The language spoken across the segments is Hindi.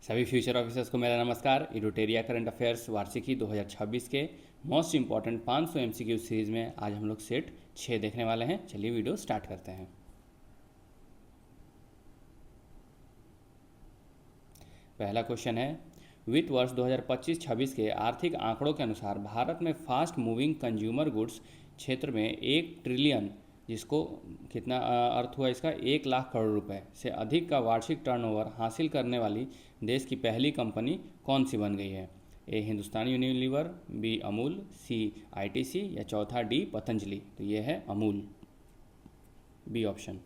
सभी फ्यूचर ऑफिसर्स को मेरा नमस्कार। इडोटेरिया करंट अफेयर्स वार्षिकी 2026 के मोस्ट इंपॉर्टेंट 500 एमसीक्यू सीरीज़ में आज हम लोग सेट 6 देखने वाले हैं। चलिए वीडियो स्टार्ट करते हैं। पहला क्वेश्चन है, वित्त वर्ष 2025-26 के आर्थिक आंकड़ों के अनुसार भारत में फास्ट मूविंग कंज्यूमर गुड्स क्षेत्र में 1 ट्रिलियन, जिसको कितना अर्थ हुआ इसका, 1 लाख करोड़ रुपए से अधिक का वार्षिक टर्नओवर हासिल करने वाली देश की पहली कंपनी कौन सी बन गई है? ए हिंदुस्तान यूनिलीवर, बी अमूल, सी आईटीसी या चौथा डी पतंजलि। तो ये है अमूल, बी ऑप्शन।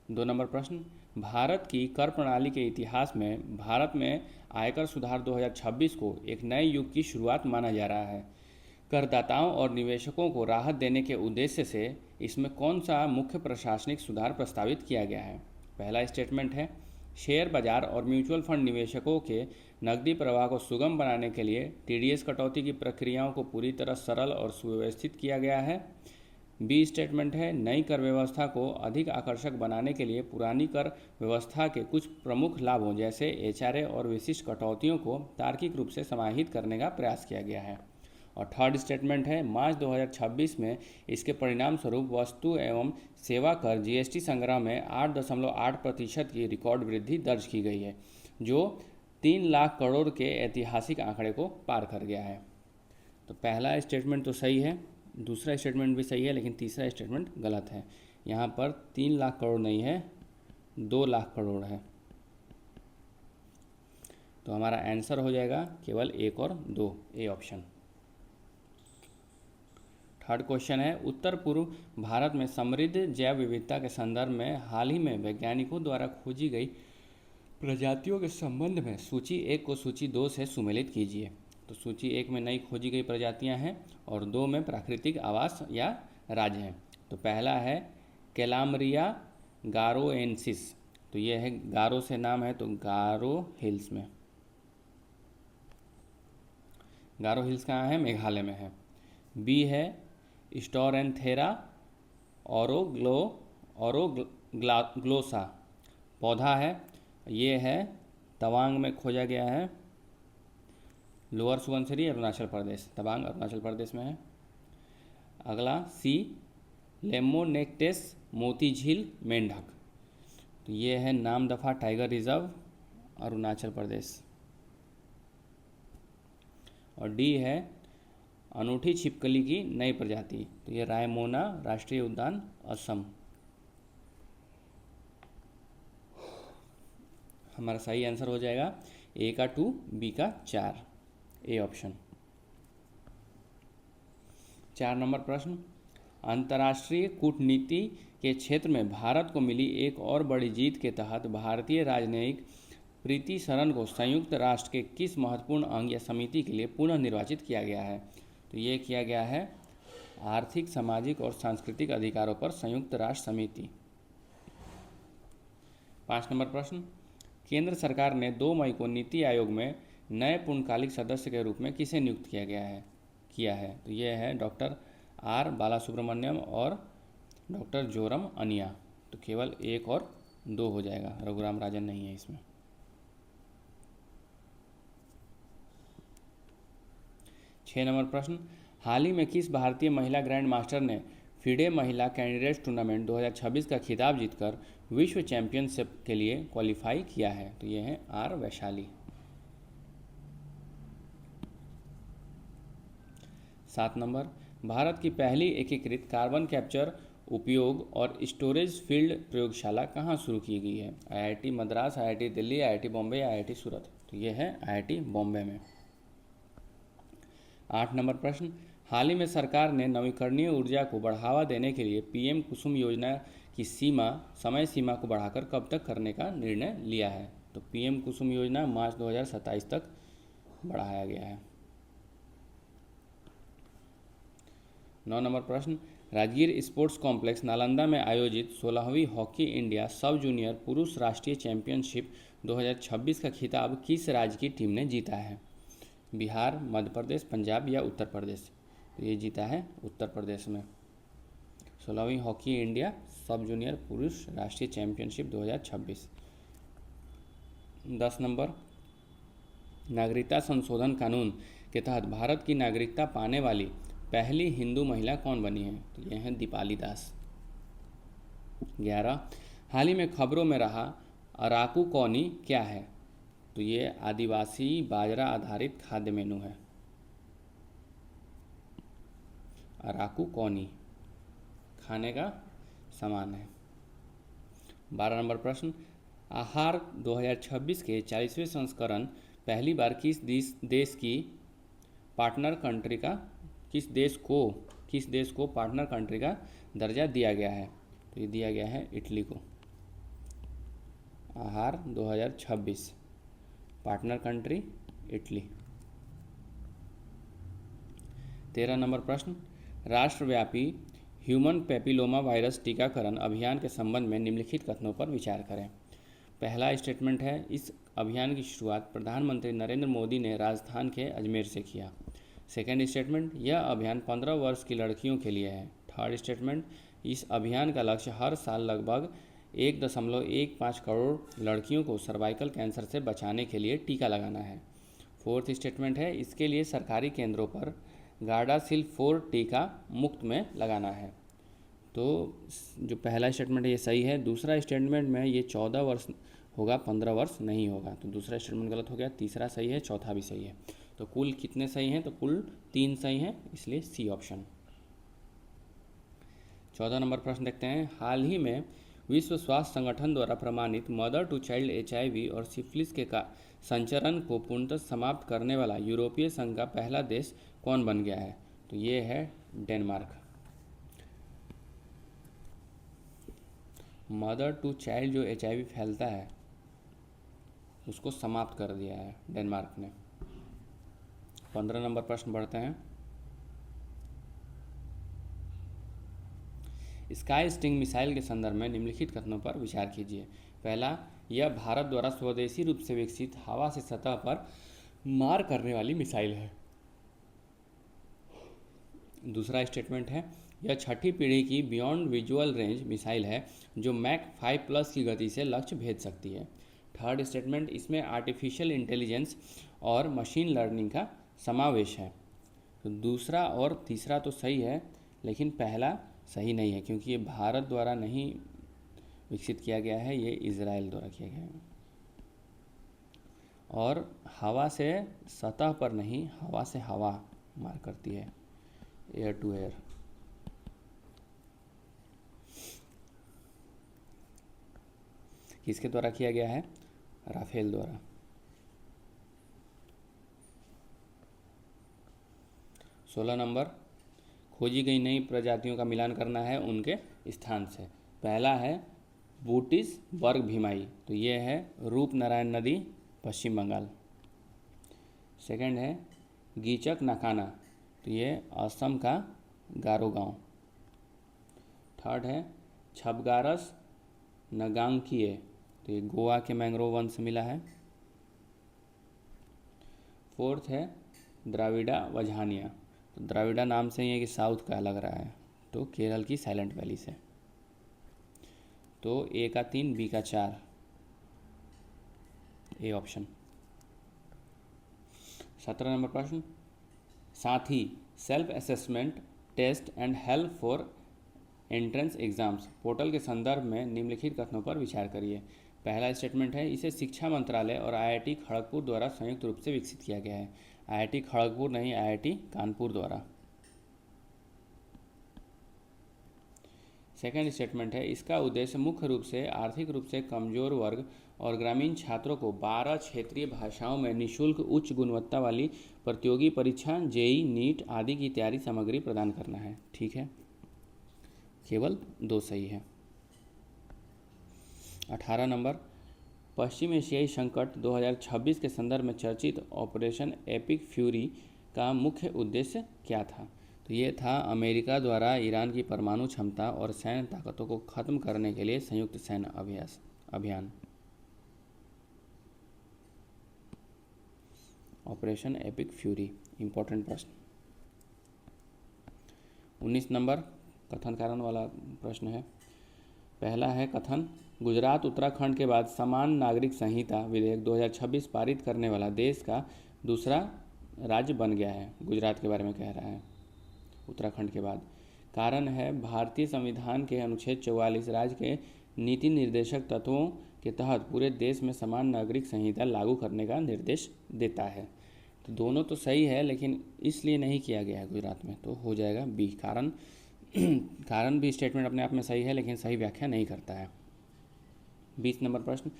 2 नंबर प्रश्न, भारत की कर प्रणाली के इतिहास में भारत में आयकर सुधार 2026 को एक नए युग की शुरुआत माना जा रहा है। करदाताओं और निवेशकों को राहत देने के उद्देश्य से इसमें कौन सा मुख्य प्रशासनिक सुधार प्रस्तावित किया गया है? पहला स्टेटमेंट है, शेयर बाजार और म्यूचुअल फंड निवेशकों के नकदी प्रवाह को सुगम बनाने के लिए टीडीएस कटौती की प्रक्रियाओं को पूरी तरह सरल और सुव्यवस्थित किया गया है। बी स्टेटमेंट है, नई कर व्यवस्था को अधिक आकर्षक बनाने के लिए पुरानी कर व्यवस्था के कुछ प्रमुख लाभों जैसे एचआरए और विशिष्ट कटौतियों को तार्किक रूप से समाहित करने का प्रयास किया गया है। और थर्ड स्टेटमेंट है, मार्च 2026 में इसके परिणाम स्वरूप वस्तु एवं सेवा कर जीएसटी संग्रह में 8.8% की रिकॉर्ड वृद्धि दर्ज की गई है, जो 3 लाख करोड़ के ऐतिहासिक आंकड़े को पार कर गया है। तो पहला स्टेटमेंट तो सही है, दूसरा स्टेटमेंट भी सही है, लेकिन तीसरा स्टेटमेंट गलत है। यहाँ पर 3 लाख करोड़ नहीं है, 2 लाख करोड़ है। तो हमारा आंसर हो जाएगा केवल 1 और 2, ए ऑप्शन। थर्ड क्वेश्चन है, उत्तर पूर्व भारत में समृद्ध जैव विविधता के संदर्भ में हाल ही में वैज्ञानिकों द्वारा खोजी गई प्रजातियों के संबंध में सूची 1 को सूची 2 से सुमेलित कीजिए। तो सूची 1 में नई खोजी गई प्रजातियां हैं और 2 में प्राकृतिक आवास या राज्य हैं। तो पहला है कैलामरिया गारोएंसिस। तो ये है, गारो से नाम है, तो गारो हिल्स में। गारो हिल्स कहाँ है? मेघालय में है। बी है स्टोरेंथेरा ओरोग्लोसा, पौधा है, ये है तवांग में खोजा गया है, लोअर सुबनसिरी अरुणाचल प्रदेश, तवांग अरुणाचल प्रदेश में है। अगला सी लेमोनेक्टेस मोती झील मेंढक। तो ये है नामदफा टाइगर रिजर्व, अरुणाचल प्रदेश। और डी है अनूठी छिपकली की नई प्रजाति। तो ये रायमोना राष्ट्रीय उद्यान, असम। हमारा सही आंसर हो जाएगा ए का 2, बी का 4, ए ऑप्शन। 4 नंबर प्रश्न, अंतर्राष्ट्रीय कूटनीति के क्षेत्र में भारत को मिली एक और बड़ी जीत के तहत भारतीय राजनयिक प्रीति सरन को संयुक्त राष्ट्र के किस महत्वपूर्ण अंग या समिति के लिए पुनः निर्वाचित किया गया है? तो ये किया गया है आर्थिक, सामाजिक और सांस्कृतिक अधिकारों पर संयुक्त राष्ट्र समिति। 5 नंबर प्रश्न, केंद्र सरकार ने 2 मई को नीति आयोग में नए पूर्णकालिक सदस्य के रूप में किसे नियुक्त किया है? तो ये है डॉक्टर आर बालासुब्रमण्यम और डॉक्टर जोरम अनिया। तो केवल 1 और 2 हो जाएगा, रघुराम राजन नहीं है इसमें। 6 नंबर प्रश्न, हाल ही में किस भारतीय महिला ग्रैंड मास्टर ने फिडे महिला कैंडिडेट्स टूर्नामेंट 2026 का खिताब जीतकर विश्व चैंपियनशिप के लिए क्वालिफाई किया है? तो ये है आर वैशाली। 7 नंबर, भारत की पहली एकीकृत कार्बन कैप्चर, उपयोग और स्टोरेज फील्ड प्रयोगशाला कहाँ शुरू की गई है? IIT Madras, IIT Delhi, IIT Bombay या आईआईटी सूरत? तो ये है आईआईटी बॉम्बे में। 8 नंबर प्रश्न, हाल ही में सरकार ने नवीकरणीय ऊर्जा को बढ़ावा देने के लिए पीएम कुसुम योजना की समय सीमा को बढ़ाकर कब तक करने का निर्णय लिया है? तो पीएम कुसुम योजना मार्च 2027 तक बढ़ाया गया है। 9 नंबर प्रश्न, राजगीर स्पोर्ट्स कॉम्प्लेक्स नालंदा में आयोजित 16वीं हॉकी इंडिया सब जूनियर पुरुष राष्ट्रीय चैंपियनशिप 2026 का खिताब किस राज्य की टीम ने जीता है? बिहार, मध्य प्रदेश, पंजाब या उत्तर प्रदेश? तो ये जीता है उत्तर प्रदेश में। 16वीं हॉकी इंडिया सब जूनियर पुरुष राष्ट्रीय चैंपियनशिप 2026। 10 नंबर, नागरिकता संशोधन कानून के तहत भारत की नागरिकता पाने वाली पहली हिंदू महिला कौन बनी है? तो ये हैं दीपाली दास। 11, हाल ही में खबरों में रहा अराकू कौनी क्या है? तो ये आदिवासी बाजरा आधारित खाद्य मेनू है। अराकू कौनी खाने का सामान है। 12 नंबर प्रश्न, आहार 2026 के 40वें संस्करण पहली बार किस देश की पार्टनर कंट्री का किस देश को पार्टनर कंट्री का दर्जा दिया गया है? तो ये दिया गया है इटली को। आहार 2026 पार्टनर कंट्री इटली। 13 नंबर प्रश्न, राष्ट्रव्यापी ह्यूमन पैपिलोमा वायरस टीकाकरण अभियान के संबंध में निम्नलिखित कथनों पर विचार करें। पहला स्टेटमेंट है, इस अभियान की शुरुआत प्रधानमंत्री नरेंद्र मोदी ने राजस्थान के अजमेर से किया। सेकेंड स्टेटमेंट, यह अभियान 15 वर्ष की लड़कियों के लिए है। थर्ड स्टेटमेंट, इस अभियान का लक्ष्य हर साल लगभग 1.15 करोड़ लड़कियों को सर्वाइकल कैंसर से बचाने के लिए टीका लगाना है। फोर्थ स्टेटमेंट है, इसके लिए सरकारी केंद्रों पर गार्डासिल 4 टीका मुफ्त में लगाना है। तो जो पहला स्टेटमेंट है ये सही है। दूसरा स्टेटमेंट में ये 14 वर्ष होगा, 15 वर्ष नहीं होगा, तो दूसरा स्टेटमेंट गलत हो गया। तीसरा सही है, चौथा भी सही है। तो कुल कितने सही हैं? तो कुल 3 सही हैं, इसलिए सी ऑप्शन। 14 नंबर प्रश्न देखते हैं, हाल ही में विश्व स्वास्थ्य संगठन द्वारा प्रमाणित मदर टू चाइल्ड HIV और सिफिलिस के संचरण को पूर्णतः समाप्त करने वाला यूरोपीय संघ का पहला देश कौन बन गया है? तो ये है डेनमार्क। मदर टू चाइल्ड जो HIV फैलता है उसको समाप्त कर दिया है डेनमार्क ने। 15 नंबर प्रश्न बढ़ते हैं, स्काई स्टिंग मिसाइल के संदर्भ में निम्नलिखित कथनों पर विचार कीजिए। पहला, यह भारत द्वारा स्वदेशी रूप से विकसित हवा से सतह पर मार करने वाली मिसाइल है। दूसरा स्टेटमेंट है, यह छठी पीढ़ी की बियॉन्ड विजुअल रेंज मिसाइल है जो मैक 5+ की गति से लक्ष्य भेद सकती है। थर्ड स्टेटमेंट, इसमें आर्टिफिशियल इंटेलिजेंस और मशीन लर्निंग का समावेश है। तो दूसरा और तीसरा तो सही है, लेकिन पहला सही नहीं है क्योंकि ये भारत द्वारा नहीं विकसित किया गया है, ये इजराइल द्वारा किया गया है। और हवा से सतह पर नहीं, हवा से हवा मार करती है, एयर टू एयर। किसके द्वारा किया गया है? राफेल द्वारा। 16 नंबर, खोजी गई नई प्रजातियों का मिलान करना है उनके स्थान से। पहला है बूटिस वर्ग भीमाई, तो ये है रूपनारायण नदी, पश्चिम बंगाल। सेकंड है गीचक नाकाना, तो ये असम का गारो गांव। थर्ड है छबगारस नगांकिए, तो ये गोवा के मैंग्रोव वन से मिला है। फोर्थ है द्राविडा वझानिया, तो द्राविडा नाम से ही है कि साउथ का लग रहा है, तो केरल की साइलेंट वैली से। तो ए का 3, बी का 4, ए ऑप्शन। 17 नंबर प्रश्न, साथ ही self assessment test and help for entrance exams portal के संदर्भ में निम्नलिखित कथनों पर विचार करिए। पहला स्टेटमेंट है, इसे शिक्षा मंत्रालय और IIT खड़गपुर द्वारा संयुक्त रूप से विकसित किया गया है। IIT खड़गपुर नहीं, IIT कानपुर द्वारा। सेकेंड स्टेटमेंट है, इसका उद्देश्य मुख्य रूप से आर्थिक रूप से कमजोर वर्ग और ग्रामीण छात्रों को 12 क्षेत्रीय भाषाओं में निःशुल्क उच्च गुणवत्ता वाली प्रतियोगी परीक्षा JEE नीट आदि की तैयारी सामग्री प्रदान करना है। ठीक है, केवल 2 सही है। 18 नंबर, पश्चिम एशियाई संकट 2026 के संदर्भ में चर्चित ऑपरेशन एपिक फ्यूरी का मुख्य उद्देश्य क्या था? तो ये था अमेरिका द्वारा ईरान की परमाणु क्षमता और सैन्य ताकतों को खत्म करने के लिए संयुक्त सैन्य अभियान, ऑपरेशन एपिक फ्यूरी। इंपॉर्टेंट प्रश्न। 19 नंबर कथन कारण वाला प्रश्न है, पहला है कथन, गुजरात उत्तराखंड के बाद समान नागरिक संहिता विधेयक 2026 पारित करने वाला देश का दूसरा राज्य बन गया है। गुजरात के बारे में कह रहा है, उत्तराखंड के बाद। कारण है भारतीय संविधान के अनुच्छेद 44 राज्य के नीति निर्देशक तत्वों के तहत पूरे देश में समान नागरिक संहिता लागू करने का निर्देश देता है। तो दोनों तो सही है, लेकिन इसलिए नहीं किया गया है गुजरात में, तो हो जाएगा बी। कारण भी स्टेटमेंट अपने आप में सही है, लेकिन सही व्याख्या नहीं करता है। 20 नंबर प्रश्न,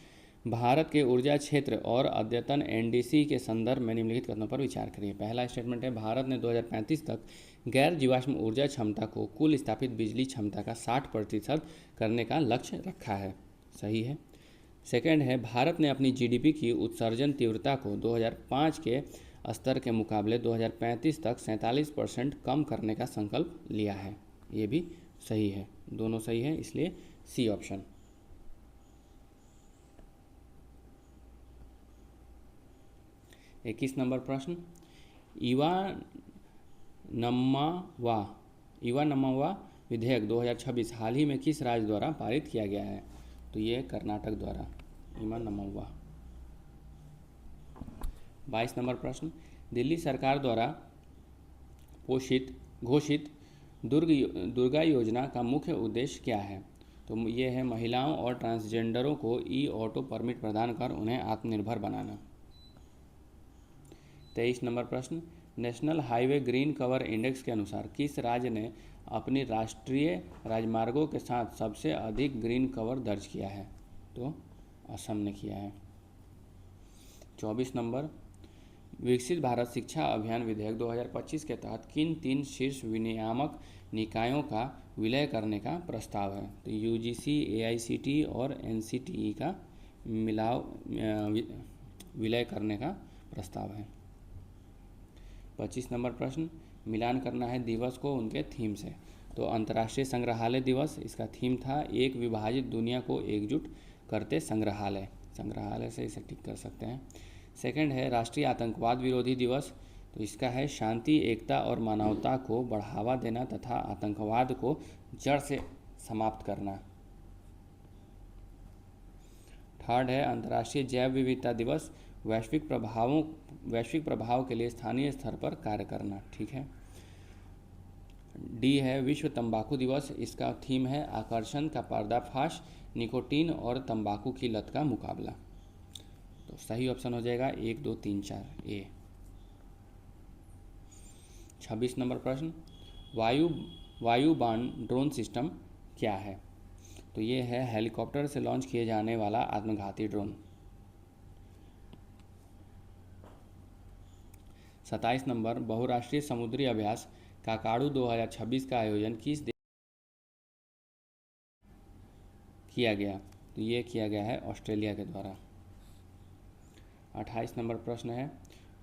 भारत के ऊर्जा क्षेत्र और अद्यतन एनडीसी के संदर्भ में निम्नलिखित कथनों पर विचार करिए। पहला स्टेटमेंट है, भारत ने 2035 तक गैर जीवाश्म ऊर्जा क्षमता को कुल स्थापित बिजली क्षमता का 60% करने का लक्ष्य रखा है। सही है। सेकंड है, भारत ने अपनी जीडीपी की उत्सर्जन तीव्रता को 2005 के स्तर के मुकाबले 2035 तक 47% कम करने का संकल्प लिया है। ये भी सही है, दोनों सही है, इसलिए सी ऑप्शन। 21 नंबर प्रश्न, इवा नम्मावा विधेयक 2026 हाल ही में किस राज्य द्वारा पारित किया गया है? तो ये कर्नाटक द्वारा, इवा नम्मावा। 22 नंबर प्रश्न, दिल्ली सरकार द्वारा घोषित दुर्गा योजना का मुख्य उद्देश्य क्या है? तो ये है महिलाओं और ट्रांसजेंडरों को ई ऑटो परमिट प्रदान कर उन्हें आत्मनिर्भर बनाना। 23 नंबर प्रश्न, national highway green cover index के अनुसार किस राज्य ने अपनी राष्ट्रीय राजमार्गों के साथ सबसे अधिक ग्रीन कवर दर्ज किया है? तो असम ने किया है। 24 नंबर, विकसित भारत शिक्षा अभियान विधेयक 2025 के तहत किन 3 शीर्ष विनियामक निकायों का विलय करने का प्रस्ताव है? तो यूजीसी, एआईसीटी और एनसीटीई का विलय करने का प्रस्ताव है। 25 नंबर प्रश्न, मिलान करना है दिवस को उनके थीम से। तो अंतर्राष्ट्रीय संग्रहालय दिवस, इसका थीम था एक विभाजित दुनिया को एकजुट करते संग्रहालय से इसे टिक कर सकते हैं। सेकंड है राष्ट्रीय आतंकवाद विरोधी दिवस, तो इसका है शांति, एकता और मानवता को बढ़ावा देना तथा आतंकवाद को जड़ से समाप्त करना। थर्ड है अंतर्राष्ट्रीय जैव विविधता दिवस, वैश्विक प्रभाव के लिए स्थानीय स्तर पर कार्य करना। ठीक है। डी है विश्व तंबाकू दिवस, इसका थीम है आकर्षण का पर्दाफाश, निकोटीन और तंबाकू की लत का मुकाबला। तो सही ऑप्शन हो जाएगा 1, 2, 3, 4 ए। 26 नंबर प्रश्न, वायुबाण ड्रोन सिस्टम क्या है? तो ये है हेलीकॉप्टर से लॉन्च किए जाने वाला आत्मघाती ड्रोन। 27 नंबर, बहुराष्ट्रीय समुद्री अभ्यास काकाडू 2026 का आयोजन किस देश किया गया? तो ये किया गया है ऑस्ट्रेलिया के द्वारा। 28 नंबर प्रश्न है,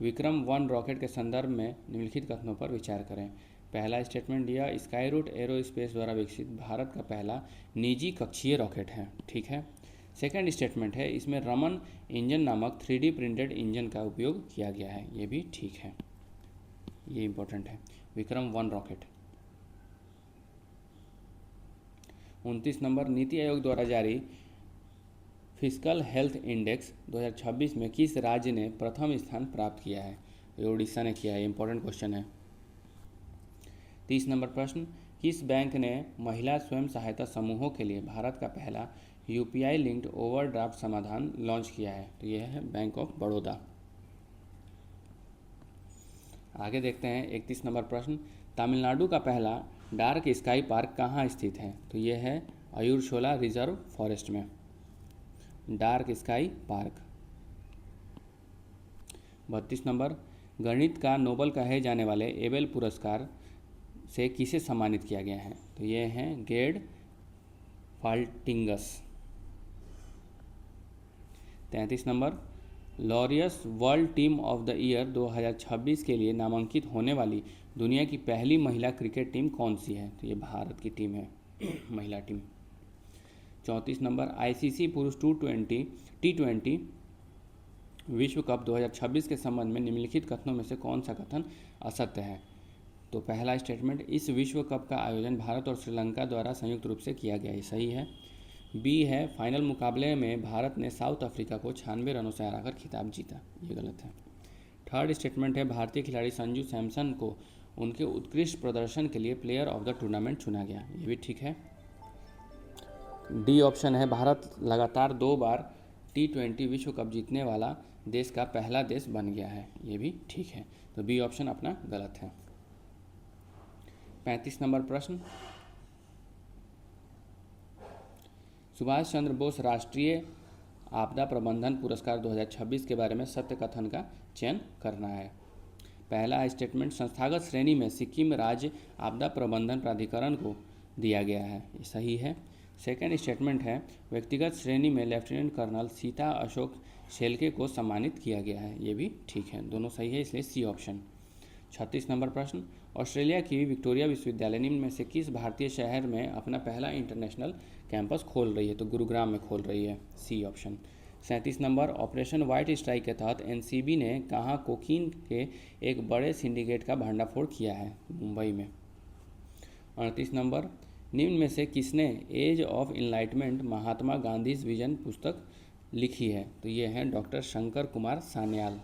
विक्रम-1 रॉकेट के संदर्भ में निम्नलिखित कथनों पर विचार करें। पहला स्टेटमेंट, यह स्काईरूट एरोस्पेस द्वारा विकसित भारत का पहला निजी कक्षीय रॉकेट है। ठीक है। सेकंड स्टेटमेंट है, इसमें रमन इंजन नामक 3D प्रिंटेड इंजन का उपयोग किया गया है। ये भी ठीक है, ये इंपॉर्टेंट है, विक्रम-1 रॉकेट। 29 नंबर, नीति आयोग द्वारा जारी फिजिकल हेल्थ इंडेक्स 2026 में किस राज्य ने प्रथम स्थान प्राप्त किया है? ये उड़ीसा ने किया है, इंपॉर्टेंट क्वेश्चन है। 30 नंबर प्रश्न, किस बैंक ने महिला स्वयं सहायता समूहों के लिए भारत का पहला यूपीआई लिंक्ड ओवरड्राफ्ट समाधान लॉन्च किया है? तो यह है बैंक ऑफ बड़ौदा। आगे देखते हैं 31 नंबर प्रश्न, तमिलनाडु का पहला डार्क स्काई पार्क कहाँ स्थित है? तो यह है अयुरशोला रिजर्व फॉरेस्ट में, डार्क स्काई पार्क। 32 नंबर, गणित का नोबेल कहे जाने वाले एबेल पुरस्कार से किसे सम्मानित किया गया है? तो ये हैं गेर्ड फाल्टिंगस। 33 number, Laureus world team of the year 2026 के लिए नामांकित होने वाली दुनिया की पहली महिला क्रिकेट टीम कौन सी है? तो ये भारत की टीम है, महिला टीम। 34 नंबर, आईसीसी पुरुष T20 विश्व कप 2026 के संबंध में निम्नलिखित कथनों में से कौन सा कथन असत्य है? तो पहला स्टेटमेंट, इस विश्व कप का आयोजन भारत और श्रीलंका द्वारा संयुक्त रूप से किया गया, ये सही है। बी है फाइनल मुकाबले में भारत ने साउथ अफ्रीका को 96 रनों से हराकर खिताब जीता। ये गलत है। थर्ड स्टेटमेंट है भारतीय खिलाड़ी संजू सैमसन को उनके उत्कृष्ट प्रदर्शन के लिए प्लेयर ऑफ द टूर्नामेंट चुना गया। ये भी ठीक है। डी ऑप्शन है भारत लगातार 2 बार T20 विश्व कप जीतने वाला देश का पहला देश बन गया है। ये भी ठीक है। तो बी ऑप्शन अपना गलत है। 35 नंबर प्रश्न, सुभाष चंद्र बोस राष्ट्रीय आपदा प्रबंधन पुरस्कार 2026 के बारे में सत्य कथन का चयन करना है। पहला स्टेटमेंट, संस्थागत श्रेणी में सिक्किम राज्य आपदा प्रबंधन प्राधिकरण को दिया गया है। ये सही है। सेकेंड स्टेटमेंट है व्यक्तिगत श्रेणी में लेफ्टिनेंट कर्नल सीता अशोक शेल्के को सम्मानित किया गया है। ये भी ठीक है। दोनों सही है, इसलिए सी ऑप्शन। 36 नंबर प्रश्न, ऑस्ट्रेलिया की विक्टोरिया विश्वविद्यालय निम्न में से किस भारतीय शहर में अपना पहला इंटरनेशनल कैंपस खोल रही है? तो गुरुग्राम में खोल रही है। C option. 37 number, operation white strike के तहत एनसीबी ने कहाँ कोकीन के एक बड़े सिंडिकेट का भंडाफोड़ किया है? मुंबई में। 38 नंबर, निम्न में से किसने age of enlightenment Mahatma Gandhi vision पुस्तक लिखी है? तो ये है doctor Shankar Kumar Sanyal.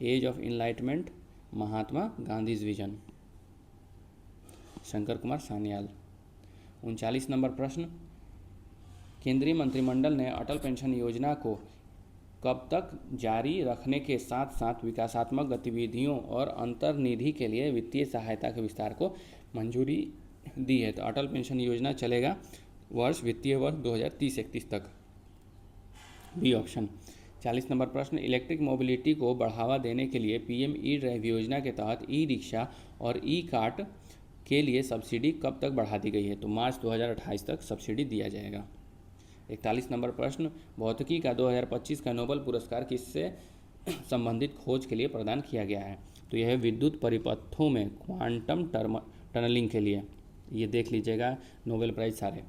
Age of enlightenment Mahatma Gandhi vision, Shankar Kumar Sanyal. 39 number प्रश्न, केंद्रीय मंत्रिमंडल ने अटल पेंशन योजना को कब तक जारी रखने के साथ साथ विकासात्मक गतिविधियों और अंतर्निधि के लिए वित्तीय सहायता के विस्तार को मंजूरी दी है? तो अटल पेंशन योजना चलेगा वित्तीय वर्ष 2030-31 तक। B option. 40 नंबर प्रश्न, इलेक्ट्रिक मोबिलिटी को बढ़ावा देने के लिए पीएम ई ड्राइव योजना के तहत ई रिक्शा और ई कार्ट के लिए सब्सिडी कब तक बढ़ा दी गई है? तो मार्च 2028 तक सब्सिडी दिया जाएगा। 41 नंबर प्रश्न, भौतिकी का 2025 का नोबेल पुरस्कार किससे संबंधित खोज के लिए प्रदान किया गया है? तो यह है विद्युत परिपथों में क्वांटम टनलिंग के लिए। ये देख लीजिएगा नोबेल प्राइज सारे।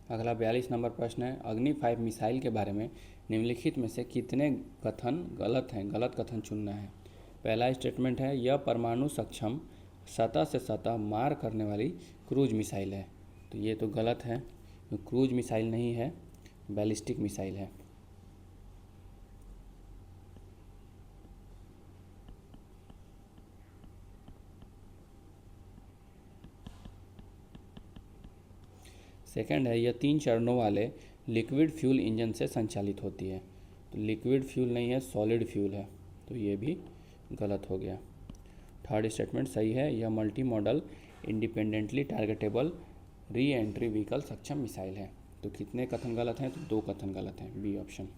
अगला 42 नंबर प्रश्न है, अग्नि 5 मिसाइल के बारे में निम्नलिखित में से कितने कथन गलत हैं? गलत कथन चुनना है। पहला स्टेटमेंट है यह परमाणु सक्षम सतह से सतह मार करने वाली क्रूज मिसाइल है। तो ये तो गलत है, क्रूज मिसाइल नहीं है, बैलिस्टिक मिसाइल है। सेकंड है यह 3 चरणों वाले लिक्विड फ्यूल इंजन से संचालित होती है। तो लिक्विड फ्यूल नहीं है, सॉलिड फ्यूल है। तो ये भी गलत हो गया। थर्ड स्टेटमेंट सही है, यह multi modal independently targetable re entry vehicle सक्षम मिसाइल है। तो कितने कथन गलत हैं? तो 2 कथन गलत हैं। B option.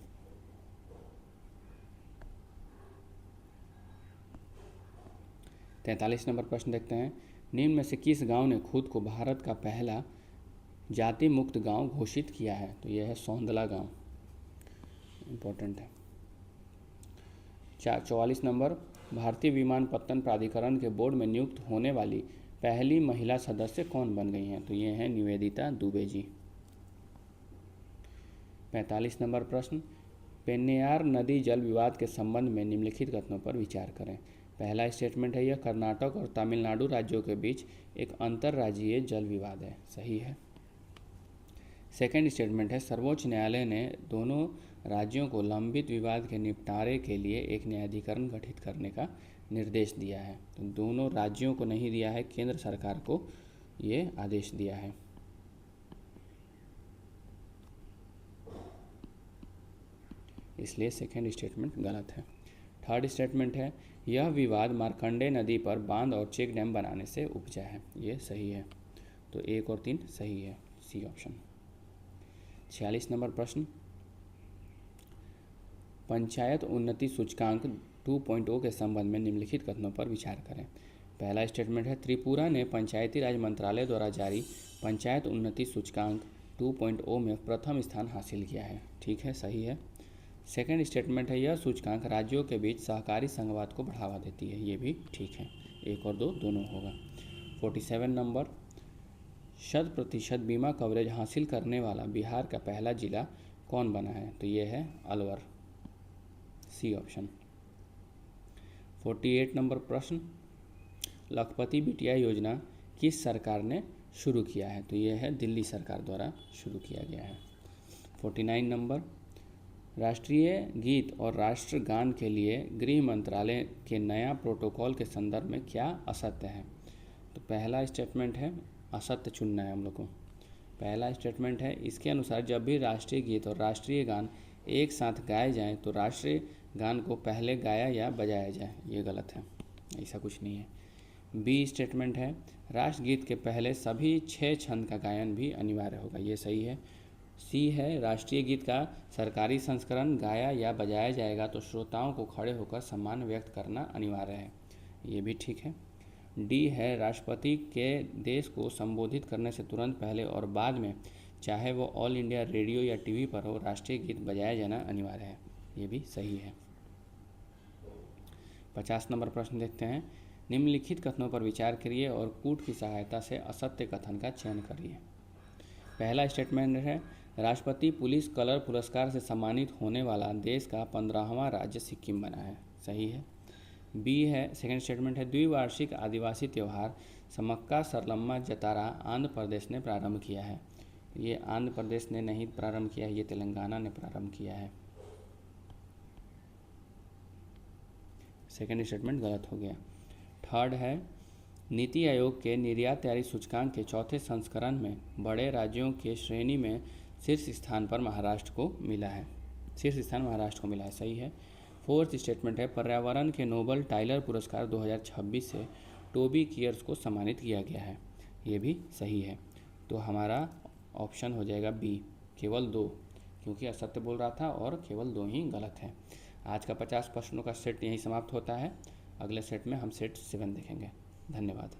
तैंतालीस नंबर प्रश्न देखते हैं, निम्न में से किस गांव ने खुद को भारत का पहला जाति मुक्त गांव घोषित किया है? तो यह है सौंदला गांव। इम्पोर्टेंट है। 44 नंबर, भारतीय विमानपत्तन प्राधिकरण के बोर्ड में नियुक्त होने वाली पहली महिला सदस्य कौन बन गई हैं? तो ये हैं निवेदिता दुबे जी। 45 नंबर प्रश्न, पेन्नेयार नदी जल विवाद के संबंध में निम्नलिखित कथनों पर विचार करें। पहला स्टेटमेंट है यह कर्नाटक और तमिलनाडु राज्यों के बीच एक अंतर्राज्यीय जल विवाद है। सही है। सेकेंड स्टेटमेंट है सर्वोच्च न्यायालय ने दोनों राज्यों को लंबित विवाद के निपटारे के लिए एक न्यायाधिकरण गठित करने का निर्देश दिया है। तो दोनों राज्यों को नहीं दिया है, केंद्र सरकार को ये आदेश दिया है। इसलिए सेकेंड स्टेटमेंट गलत है। थर्ड स्टेटमेंट है यह विवाद मार्कंडे नदी पर बांध और चेक डैम बनाने से उपजा है। ये सही है। तो 1 और 3 सही है, सी ऑप्शन। 46 नंबर प्रश्न, पंचायत उन्नति सूचकांक 2.0 के संबंध में निम्नलिखित कथनों पर विचार करें। पहला स्टेटमेंट है त्रिपुरा ने पंचायती राज मंत्रालय द्वारा जारी पंचायत उन्नति सूचकांक 2.0 में प्रथम स्थान हासिल किया है। ठीक है, सही है। सेकेंड स्टेटमेंट है यह सूचकांक राज्यों के बीच सहकारी संघवाद को बढ़ावा देती है। ये भी ठीक है। 1 और 2 दोनों होगा। 47 नंबर, 100% बीमा कवरेज हासिल करने वाला बिहार का पहला जिला कौन बना है? तो ये है अलवर, सी ऑप्शन। 48 नंबर प्रश्न, लखपति बिटिया योजना किस सरकार ने शुरू किया है? तो ये है दिल्ली सरकार द्वारा शुरू किया गया है। 49 नंबर, राष्ट्रीय गीत और राष्ट्रगान के लिए गृह मंत्रालय के नया प्रोटोकॉल के संदर्भ में क्या असत्य है? तो पहला स्टेटमेंट है, असत्य चुनना है हम लोग को। पहला स्टेटमेंट है, इसके अनुसार जब भी राष्ट्रीय गीत और राष्ट्रीय गान एक साथ गाए जाएं तो राष्ट्रीय गान को पहले गाया या बजाया जाए। ये गलत है, ऐसा कुछ नहीं है। बी स्टेटमेंट है, राष्ट्रगीत के पहले सभी 6 छंद का गायन भी अनिवार्य होगा। ये सही है। सी है, राष्ट्रीय गीत का सरकारी संस्करण गाया या बजाया जाएगा तो श्रोताओं को खड़े होकर सम्मान व्यक्त करना अनिवार्य है। ये भी ठीक है। डी है, राष्ट्रपति के देश को संबोधित करने से तुरंत पहले और बाद में, चाहे वो ऑल इंडिया रेडियो या टीवी पर हो, राष्ट्रीय गीत बजाया जाना अनिवार्य है। ये भी सही है। 50 नंबर प्रश्न देखते हैं। निम्नलिखित कथनों पर विचार करिए और कूट की सहायता से असत्य कथन का चयन करिए। पहला स्टेटमेंट है, राष्ट्रपति पुलिस कलर पुरस्कार से सम्मानित होने वाला देश का 15वां राज्य सिक्किम बना है। सही है। बी है, सेकंड स्टेटमेंट है, द्विवार्षिक आदिवासी त्यौहार समक्का सरलम्मा जतारा आंध्र प्रदेश ने प्रारंभ किया है। ये आंध्र प्रदेश ने नहीं प्रारंभ किया है, ये तेलंगाना ने प्रारंभ किया है। सेकंड स्टेटमेंट गलत हो गया। थर्ड है, नीति आयोग के निर्यात तैयारी सूचकांक के चौथे संस्करण में बड़े राज्यों के श्रेणी में शीर्ष स्थान पर महाराष्ट्र को मिला है। शीर्ष स्थान महाराष्ट्र को मिला है। सही है। फोर्थ स्टेटमेंट है, पर्यावरण के नोबल टाइलर पुरस्कार 2026 से टोबी कियर्स को सम्मानित किया गया है। ये भी सही है। तो हमारा ऑप्शन हो जाएगा बी, केवल 2, क्योंकि असत्य बोल रहा था और केवल 2 ही गलत है। आज का 50 प्रश्नों का सेट यहीं समाप्त होता है। अगले सेट में हम सेट 7 देखेंगे। धन्यवाद।